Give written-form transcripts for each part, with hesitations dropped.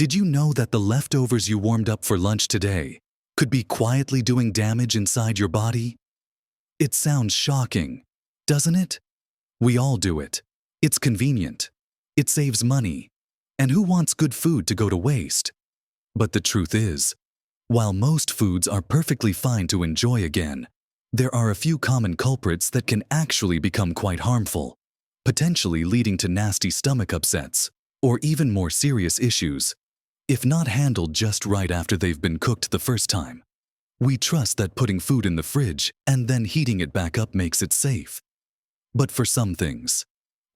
Did you know that the leftovers you warmed up for lunch today could be quietly doing damage inside your body? It sounds shocking, doesn't it? We all do it. It's convenient. It saves money. And who wants good food to go to waste? But the truth is, while most foods are perfectly fine to enjoy again, there are a few common culprits that can actually become quite harmful, potentially leading to nasty stomach upsets or even more serious issues, if not handled just right after they've been cooked the first time. We trust that putting food in the fridge and then heating it back up makes it safe. But for some things,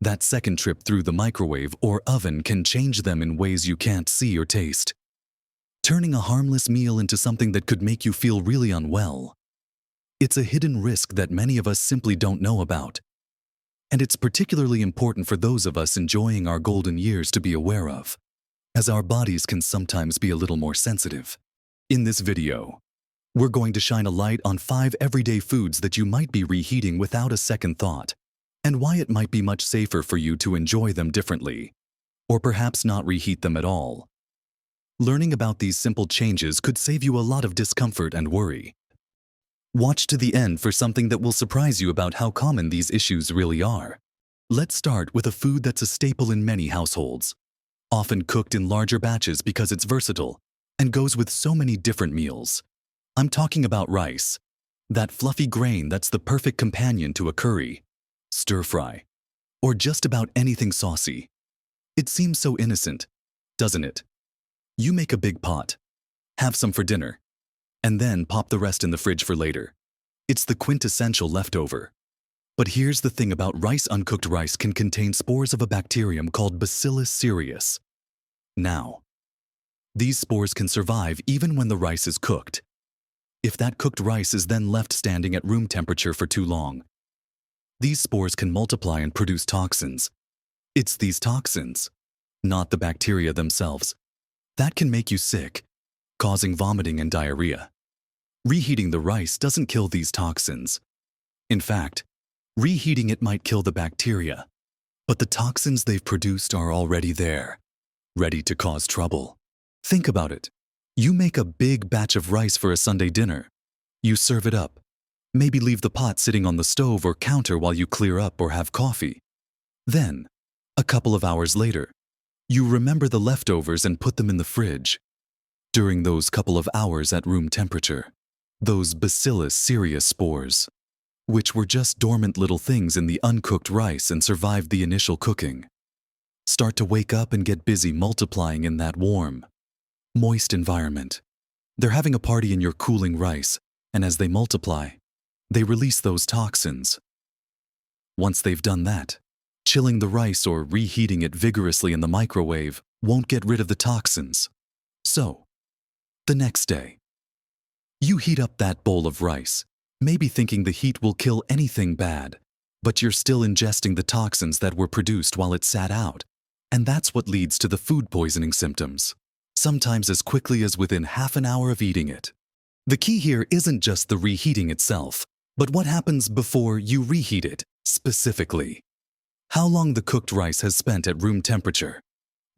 that second trip through the microwave or oven can change them in ways you can't see or taste, turning a harmless meal into something that could make you feel really unwell. It's a hidden risk that many of us simply don't know about, and it's particularly important for those of us enjoying our golden years to be aware of, as our bodies can sometimes be a little more sensitive. In this video, we're going to shine a light on 5 everyday foods that you might be reheating without a second thought, and why it might be much safer for you to enjoy them differently, or perhaps not reheat them at all. Learning about these simple changes could save you a lot of discomfort and worry. Watch to the end for something that will surprise you about how common these issues really are. Let's start with a food that's a staple in many households, often cooked in larger batches because it's versatile and goes with so many different meals. I'm talking about rice, that fluffy grain that's the perfect companion to a curry, stir-fry, or just about anything saucy. It seems so innocent, doesn't it? You make a big pot, have some for dinner, and then pop the rest in the fridge for later. It's the quintessential leftover. But here's the thing about rice: uncooked rice can contain spores of a bacterium called Bacillus cereus. Now, these spores can survive even when the rice is cooked. If that cooked rice is then left standing at room temperature for too long, these spores can multiply and produce toxins. It's these toxins, not the bacteria themselves, that can make you sick, causing vomiting and diarrhea. Reheating the rice doesn't kill these toxins. In fact, reheating it might kill the bacteria, but the toxins they've produced are already there, ready to cause trouble. Think about it. You make a big batch of rice for a Sunday dinner. You serve it up. Maybe leave the pot sitting on the stove or counter while you clear up or have coffee. Then, a couple of hours later, you remember the leftovers and put them in the fridge. During those couple of hours at room temperature, those Bacillus cereus spores, which were just dormant little things in the uncooked rice and survived the initial cooking, start to wake up and get busy multiplying in that warm, moist environment. They're having a party in your cooling rice, and as they multiply, they release those toxins. Once they've done that, chilling the rice or reheating it vigorously in the microwave won't get rid of the toxins. So, the next day, you heat up that bowl of rice, maybe thinking the heat will kill anything bad, but you're still ingesting the toxins that were produced while it sat out, and that's what leads to the food poisoning symptoms, sometimes as quickly as within half an hour of eating it. The key here isn't just the reheating itself, but what happens before you reheat it, specifically. How long the cooked rice has spent at room temperature.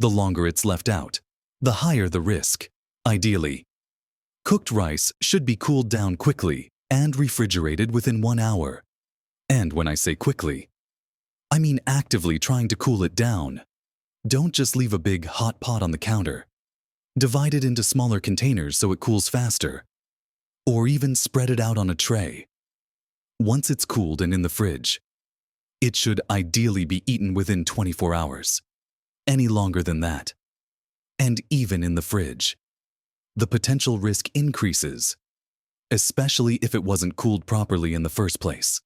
The longer it's left out, the higher the risk. Ideally, cooked rice should be cooled down quickly and refrigerated within 1 hour. And when I say quickly, I mean actively trying to cool it down. Don't just leave a big hot pot on the counter. Divide it into smaller containers so it cools faster. Or even spread it out on a tray. Once it's cooled and in the fridge, it should ideally be eaten within 24 hours. Any longer than that, and even in the fridge, the potential risk increases, especially if it wasn't cooled properly in the first place.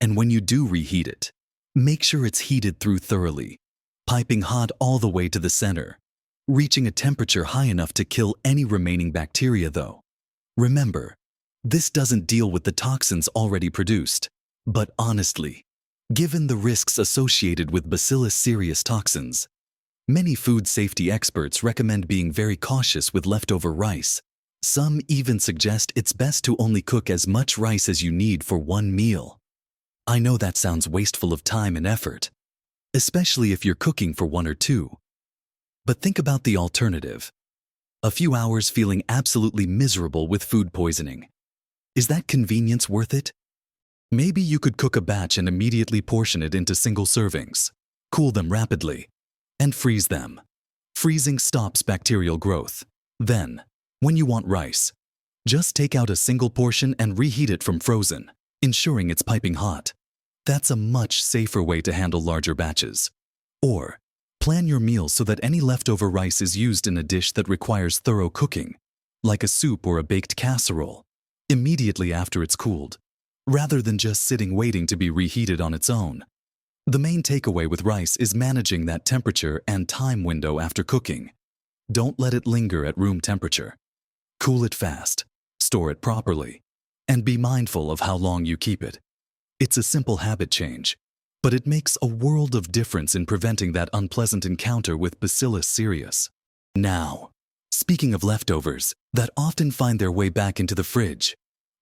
And when you do reheat it, make sure it's heated through thoroughly, piping hot all the way to the center, reaching a temperature high enough to kill any remaining bacteria though. Remember, this doesn't deal with the toxins already produced, but honestly, given the risks associated with Bacillus cereus toxins, many food safety experts recommend being very cautious with leftover rice. Some even suggest it's best to only cook as much rice as you need for one meal. I know that sounds wasteful of time and effort, especially if you're cooking for 1 or 2. But think about the alternative. A few hours feeling absolutely miserable with food poisoning. Is that convenience worth it? Maybe you could cook a batch and immediately portion it into single servings, cool them rapidly, and freeze them. Freezing stops bacterial growth. Then, when you want rice, just take out a single portion and reheat it from frozen, ensuring it's piping hot. That's a much safer way to handle larger batches. Or, plan your meals so that any leftover rice is used in a dish that requires thorough cooking, like a soup or a baked casserole, immediately after it's cooled, rather than just sitting waiting to be reheated on its own. The main takeaway with rice is managing that temperature and time window after cooking. Don't let it linger at room temperature. Cool it fast, store it properly, and be mindful of how long you keep it. It's a simple habit change, but it makes a world of difference in preventing that unpleasant encounter with Bacillus cereus. Now, speaking of leftovers that often find their way back into the fridge,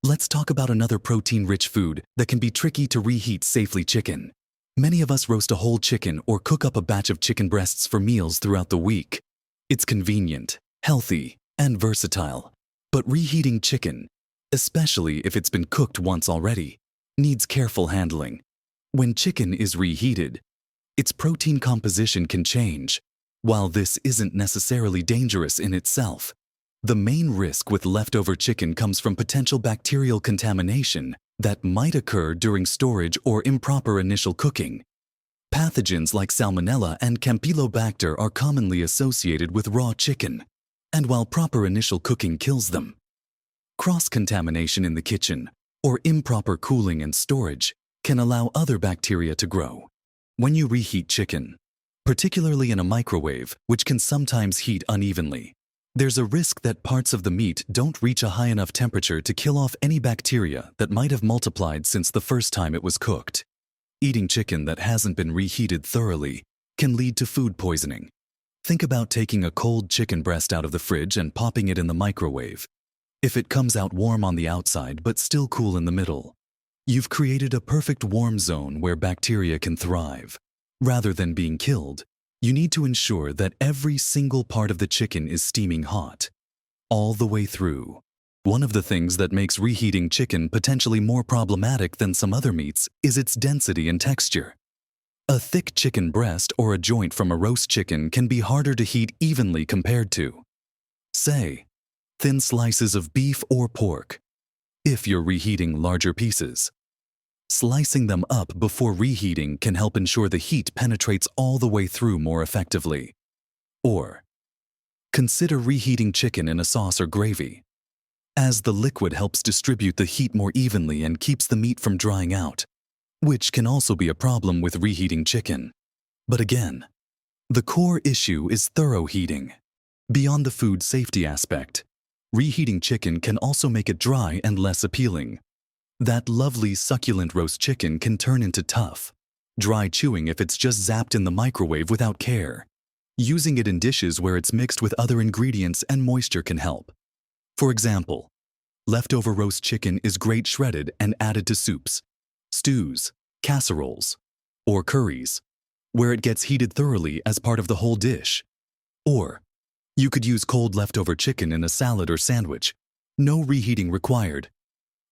let's talk about another protein-rich food that can be tricky to reheat safely: chicken. Many of us roast a whole chicken or cook up a batch of chicken breasts for meals throughout the week. It's convenient, healthy, and versatile. But reheating chicken, especially if it's been cooked once already, needs careful handling. When chicken is reheated, its protein composition can change. While this isn't necessarily dangerous in itself, the main risk with leftover chicken comes from potential bacterial contamination that might occur during storage or improper initial cooking. Pathogens like Salmonella and Campylobacter are commonly associated with raw chicken, and while proper initial cooking kills them, cross-contamination in the kitchen or improper cooling and storage can allow other bacteria to grow. When you reheat chicken, particularly in a microwave, which can sometimes heat unevenly, there's a risk that parts of the meat don't reach a high enough temperature to kill off any bacteria that might have multiplied since the first time it was cooked. Eating chicken that hasn't been reheated thoroughly can lead to food poisoning. Think about taking a cold chicken breast out of the fridge and popping it in the microwave. If it comes out warm on the outside but still cool in the middle, you've created a perfect warm zone where bacteria can thrive. Rather than being killed, you need to ensure that every single part of the chicken is steaming hot, all the way through. One of the things that makes reheating chicken potentially more problematic than some other meats is its density and texture. A thick chicken breast or a joint from a roast chicken can be harder to heat evenly compared to, say, thin slices of beef or pork. If you're reheating larger pieces, slicing them up before reheating can help ensure the heat penetrates all the way through more effectively. Or, consider reheating chicken in a sauce or gravy, as the liquid helps distribute the heat more evenly and keeps the meat from drying out, which can also be a problem with reheating chicken. But again, the core issue is thorough heating. Beyond the food safety aspect, reheating chicken can also make it dry and less appealing. That lovely succulent roast chicken can turn into tough, dry chewing if it's just zapped in the microwave without care. Using it in dishes where it's mixed with other ingredients and moisture can help. For example, leftover roast chicken is great shredded and added to soups, stews, casseroles, or curries, where it gets heated thoroughly as part of the whole dish. Or, you could use cold leftover chicken in a salad or sandwich. No reheating required.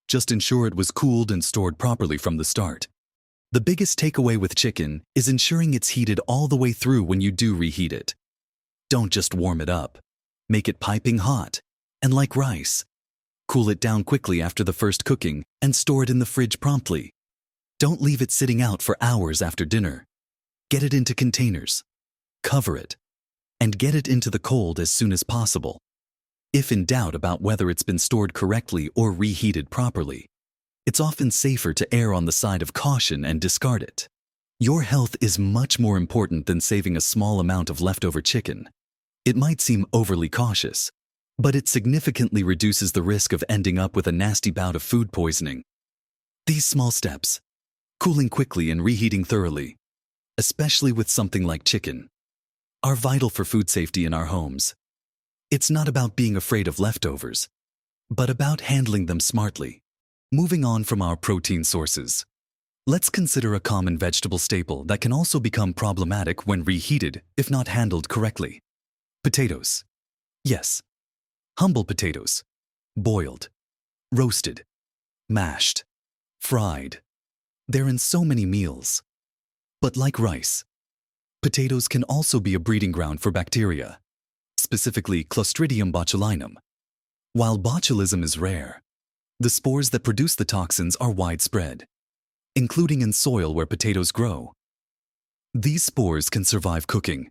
Just ensure it was cooled and stored properly from the start. The biggest takeaway with chicken is ensuring it's heated all the way through when you do reheat it. Don't just warm it up. Make it piping hot. And like rice, cool it down quickly after the first cooking and store it in the fridge promptly. Don't leave it sitting out for hours after dinner. Get it into containers, cover it, and get it into the cold as soon as possible. If in doubt about whether it's been stored correctly or reheated properly, it's often safer to err on the side of caution and discard it. Your health is much more important than saving a small amount of leftover chicken. It might seem overly cautious, but it significantly reduces the risk of ending up with a nasty bout of food poisoning. These small steps, cooling quickly and reheating thoroughly, especially with something like chicken, are vital for food safety in our homes. It's not about being afraid of leftovers, but about handling them smartly. Moving on from our protein sources, let's consider a common vegetable staple that can also become problematic when reheated if not handled correctly. Potatoes. Yes, Humble potatoes. Boiled, roasted, mashed, fried. They're in so many meals. But like rice, potatoes can also be a breeding ground for bacteria, specifically Clostridium botulinum. While botulism is rare, the spores that produce the toxins are widespread, including in soil where potatoes grow. These spores can survive cooking.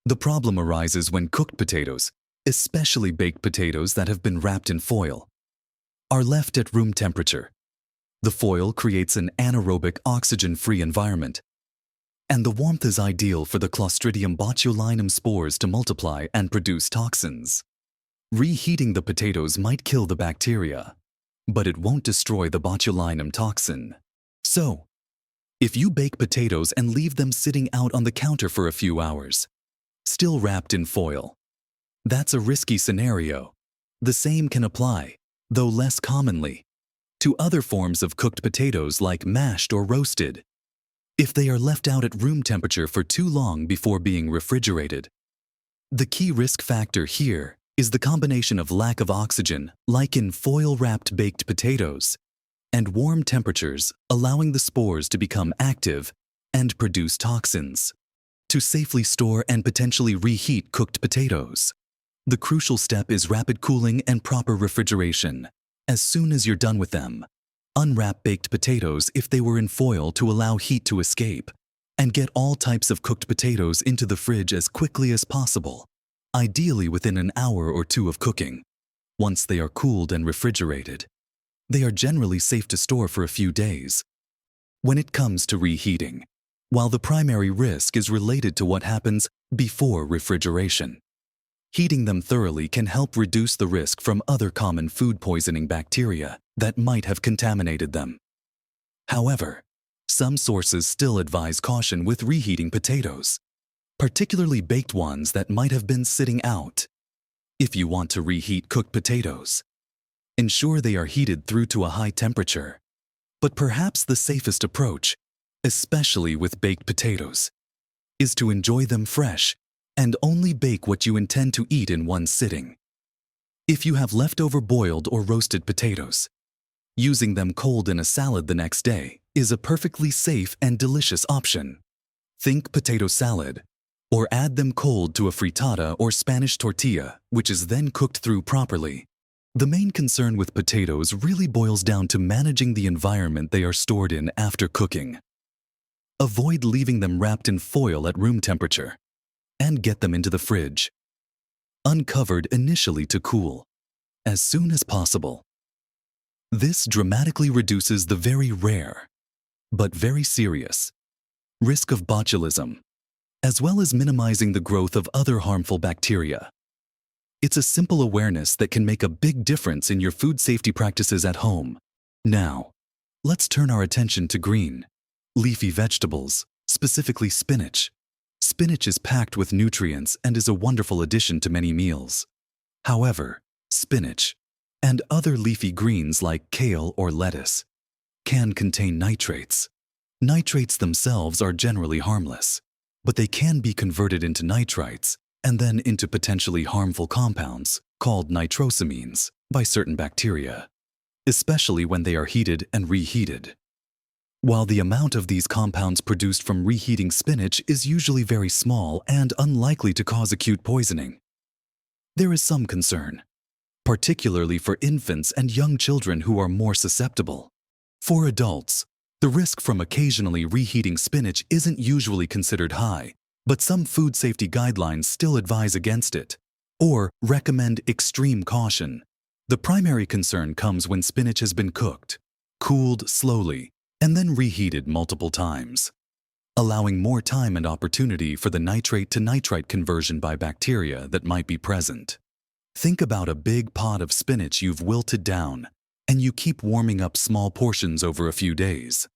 The problem arises when cooked potatoes, especially baked potatoes that have been wrapped in foil, are left at room temperature. The foil creates an anaerobic oxygen-free environment, and the warmth is ideal for the Clostridium botulinum spores to multiply and produce toxins. Reheating the potatoes might kill the bacteria, but it won't destroy the botulinum toxin. So, if you bake potatoes and leave them sitting out on the counter for a few hours, still wrapped in foil, that's a risky scenario. The same can apply, though less commonly, to other forms of cooked potatoes like mashed or roasted, if they are left out at room temperature for too long before being refrigerated. The key risk factor here is the combination of lack of oxygen, like in foil-wrapped baked potatoes, and warm temperatures allowing the spores to become active and produce toxins. To safely store and potentially reheat cooked potatoes, the crucial step is rapid cooling and proper refrigeration. As soon as you're done with them, unwrap baked potatoes if they were in foil to allow heat to escape, and get all types of cooked potatoes into the fridge as quickly as possible, ideally within an hour or two of cooking. Once they are cooled and refrigerated, they are generally safe to store for a few days. When it comes to reheating, while the primary risk is related to what happens before refrigeration, heating them thoroughly can help reduce the risk from other common food poisoning bacteria that might have contaminated them. However, some sources still advise caution with reheating potatoes, particularly baked ones that might have been sitting out. If you want to reheat cooked potatoes, ensure they are heated through to a high temperature. But perhaps the safest approach, especially with baked potatoes, is to enjoy them fresh and only bake what you intend to eat in one sitting. If you have leftover boiled or roasted potatoes, using them cold in a salad the next day is a perfectly safe and delicious option. Think potato salad, or add them cold to a frittata or Spanish tortilla, which is then cooked through properly. The main concern with potatoes really boils down to managing the environment they are stored in after cooking. Avoid leaving them wrapped in foil at room temperature, and get them into the fridge, uncovered initially to cool, as soon as possible. This dramatically reduces the very rare, but very serious, risk of botulism, as well as minimizing the growth of other harmful bacteria. It's a simple awareness that can make a big difference in your food safety practices at home. Now, let's turn our attention to green, leafy vegetables, specifically spinach. Spinach is packed with nutrients and is a wonderful addition to many meals. However, spinach and other leafy greens like kale or lettuce can contain nitrates. Nitrates themselves are generally harmless, but they can be converted into nitrites and then into potentially harmful compounds called nitrosamines by certain bacteria, especially when they are heated and reheated. While the amount of these compounds produced from reheating spinach is usually very small and unlikely to cause acute poisoning, there is some concern, particularly for infants and young children who are more susceptible. For adults, the risk from occasionally reheating spinach isn't usually considered high, but some food safety guidelines still advise against it, or recommend extreme caution. The primary concern comes when spinach has been cooked, cooled slowly, and then reheated multiple times, allowing more time and opportunity for the nitrate to nitrite conversion by bacteria that might be present. Think about a big pot of spinach you've wilted down, and you keep warming up small portions over a few days.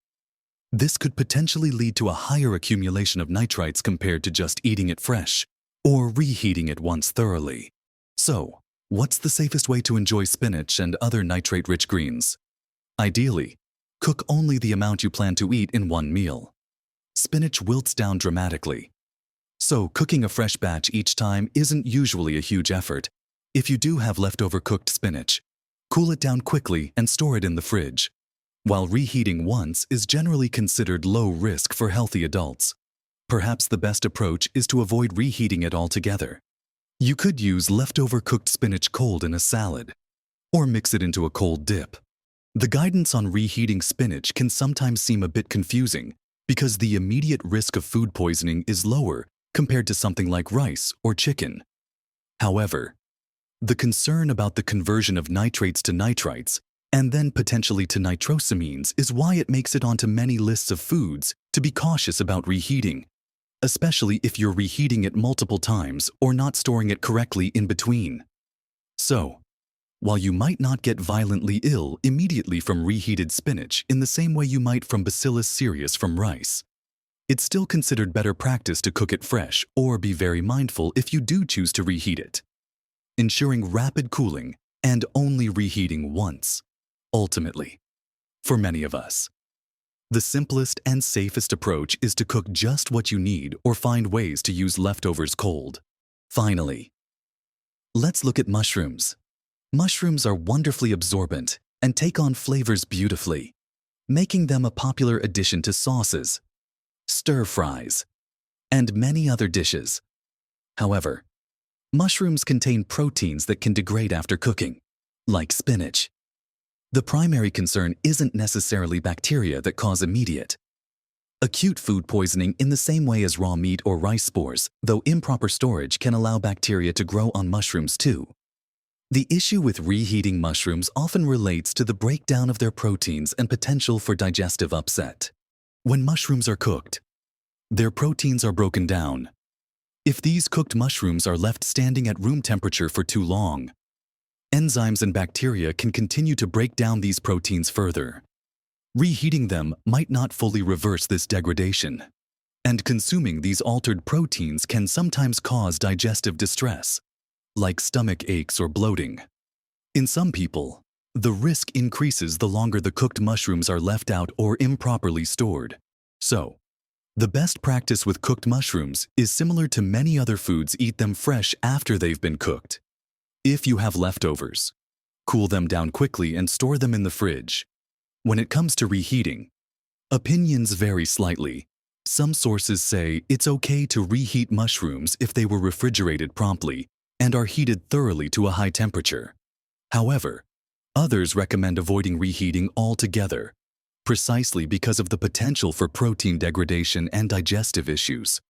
This could potentially lead to a higher accumulation of nitrites compared to just eating it fresh or reheating it once thoroughly. So, what's the safest way to enjoy spinach and other nitrate-rich greens? Ideally, cook only the amount you plan to eat in one meal. Spinach wilts down dramatically, so cooking a fresh batch each time isn't usually a huge effort. If you do have leftover cooked spinach, cool it down quickly and store it in the fridge. While reheating once is generally considered low risk for healthy adults, perhaps the best approach is to avoid reheating it altogether. You could use leftover cooked spinach cold in a salad, or mix it into a cold dip. The guidance on reheating spinach can sometimes seem a bit confusing because the immediate risk of food poisoning is lower compared to something like rice or chicken. However, the concern about the conversion of nitrates to nitrites and then potentially to nitrosamines is why it makes it onto many lists of foods to be cautious about reheating, especially if you're reheating it multiple times or not storing it correctly in between. So, while you might not get violently ill immediately from reheated spinach in the same way you might from Bacillus cereus from rice, it's still considered better practice to cook it fresh or be very mindful if you do choose to reheat it, ensuring rapid cooling and only reheating once. Ultimately, for many of us, the simplest and safest approach is to cook just what you need or find ways to use leftovers cold. Finally, let's look at mushrooms. Mushrooms are wonderfully absorbent and take on flavors beautifully, making them a popular addition to sauces, stir-fries, and many other dishes. However, mushrooms contain proteins that can degrade after cooking, like spinach. The primary concern isn't necessarily bacteria that cause immediate, acute food poisoning in the same way as raw meat or rice spores, though improper storage can allow bacteria to grow on mushrooms too. The issue with reheating mushrooms often relates to the breakdown of their proteins and potential for digestive upset. When mushrooms are cooked, their proteins are broken down. If these cooked mushrooms are left standing at room temperature for too long, enzymes and bacteria can continue to break down these proteins further. Reheating them might not fully reverse this degradation, and consuming these altered proteins can sometimes cause digestive distress, like stomach aches or bloating. In some people, the risk increases the longer the cooked mushrooms are left out or improperly stored. So, the best practice with cooked mushrooms is similar to many other foods: eat them fresh after they've been cooked. If you have leftovers, cool them down quickly and store them in the fridge. When it comes to reheating, opinions vary slightly. Some sources say it's okay to reheat mushrooms if they were refrigerated promptly and are heated thoroughly to a high temperature. However, others recommend avoiding reheating altogether, precisely because of the potential for protein degradation and digestive issues.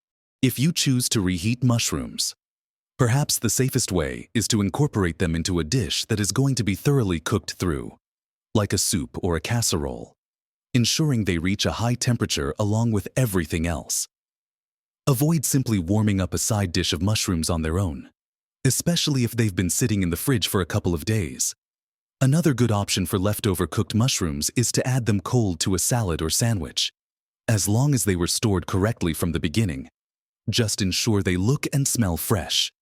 If you choose to reheat mushrooms, perhaps the safest way is to incorporate them into a dish that is going to be thoroughly cooked through, like a soup or a casserole, ensuring they reach a high temperature along with everything else. Avoid simply warming up a side dish of mushrooms on their own, especially if they've been sitting in the fridge for a couple of days. Another good option for leftover cooked mushrooms is to add them cold to a salad or sandwich. As long as they were stored correctly from the beginning, just ensure they look and smell fresh.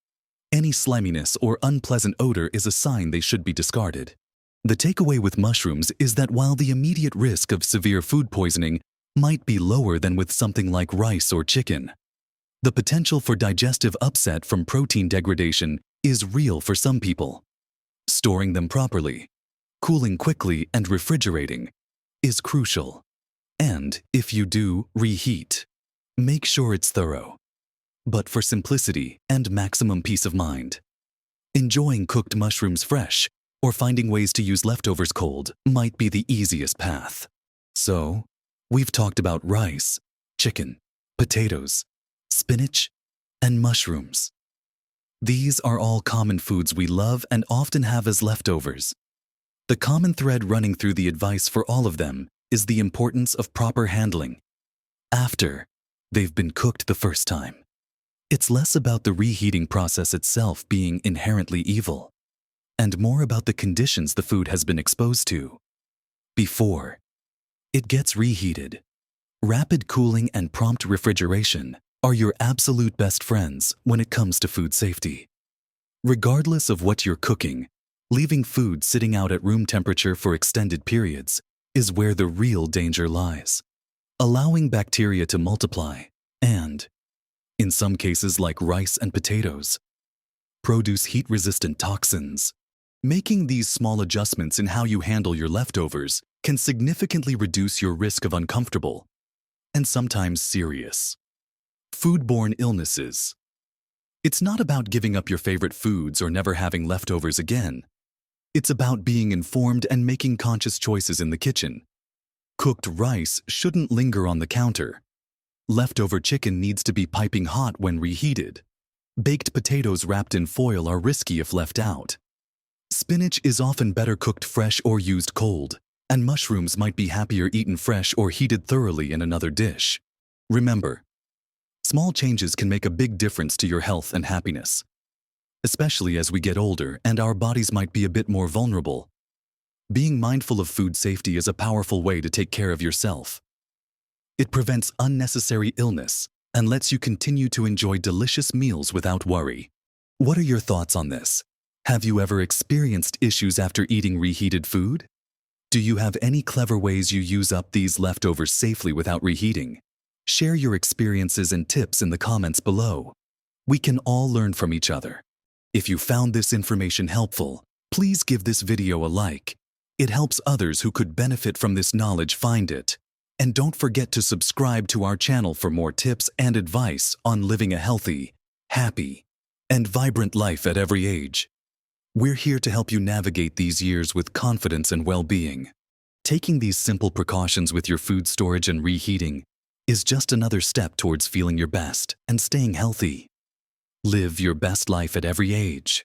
Any sliminess or unpleasant odor is a sign they should be discarded. The takeaway with mushrooms is that while the immediate risk of severe food poisoning might be lower than with something like rice or chicken, the potential for digestive upset from protein degradation is real for some people. Storing them properly, cooling quickly, and refrigerating is crucial. And if you do reheat, make sure it's thorough. But for simplicity and maximum peace of mind, enjoying cooked mushrooms fresh or finding ways to use leftovers cold might be the easiest path. So, we've talked about rice, chicken, potatoes, spinach, and mushrooms. These are all common foods we love and often have as leftovers. The common thread running through the advice for all of them is the importance of proper handling after they've been cooked the first time. It's less about the reheating process itself being inherently evil, and more about the conditions the food has been exposed to before it gets reheated. Rapid cooling and prompt refrigeration are your absolute best friends when it comes to food safety. Regardless of what you're cooking, leaving food sitting out at room temperature for extended periods is where the real danger lies. Allowing bacteria to multiply and, in some cases like rice and potatoes, produce heat-resistant toxins. Making these small adjustments in how you handle your leftovers can significantly reduce your risk of uncomfortable and sometimes serious foodborne illnesses. It's not about giving up your favorite foods or never having leftovers again. It's about being informed and making conscious choices in the kitchen. Cooked rice shouldn't linger on the counter. Leftover chicken needs to be piping hot when reheated. Baked potatoes wrapped in foil are risky if left out. Spinach is often better cooked fresh or used cold, and mushrooms might be happier eaten fresh or heated thoroughly in another dish. Remember, small changes can make a big difference to your health and happiness, especially as we get older and our bodies might be a bit more vulnerable. Being mindful of food safety is a powerful way to take care of yourself. It prevents unnecessary illness and lets you continue to enjoy delicious meals without worry. What are your thoughts on this? Have you ever experienced issues after eating reheated food? Do you have any clever ways you use up these leftovers safely without reheating? Share your experiences and tips in the comments below. We can all learn from each other. If you found this information helpful, please give this video a like. It helps others who could benefit from this knowledge find it. And don't forget to subscribe to our channel for more tips and advice on living a healthy, happy, and vibrant life at every age. We're here to help you navigate these years with confidence and well-being. Taking these simple precautions with your food storage and reheating is just another step towards feeling your best and staying healthy. Live your best life at every age.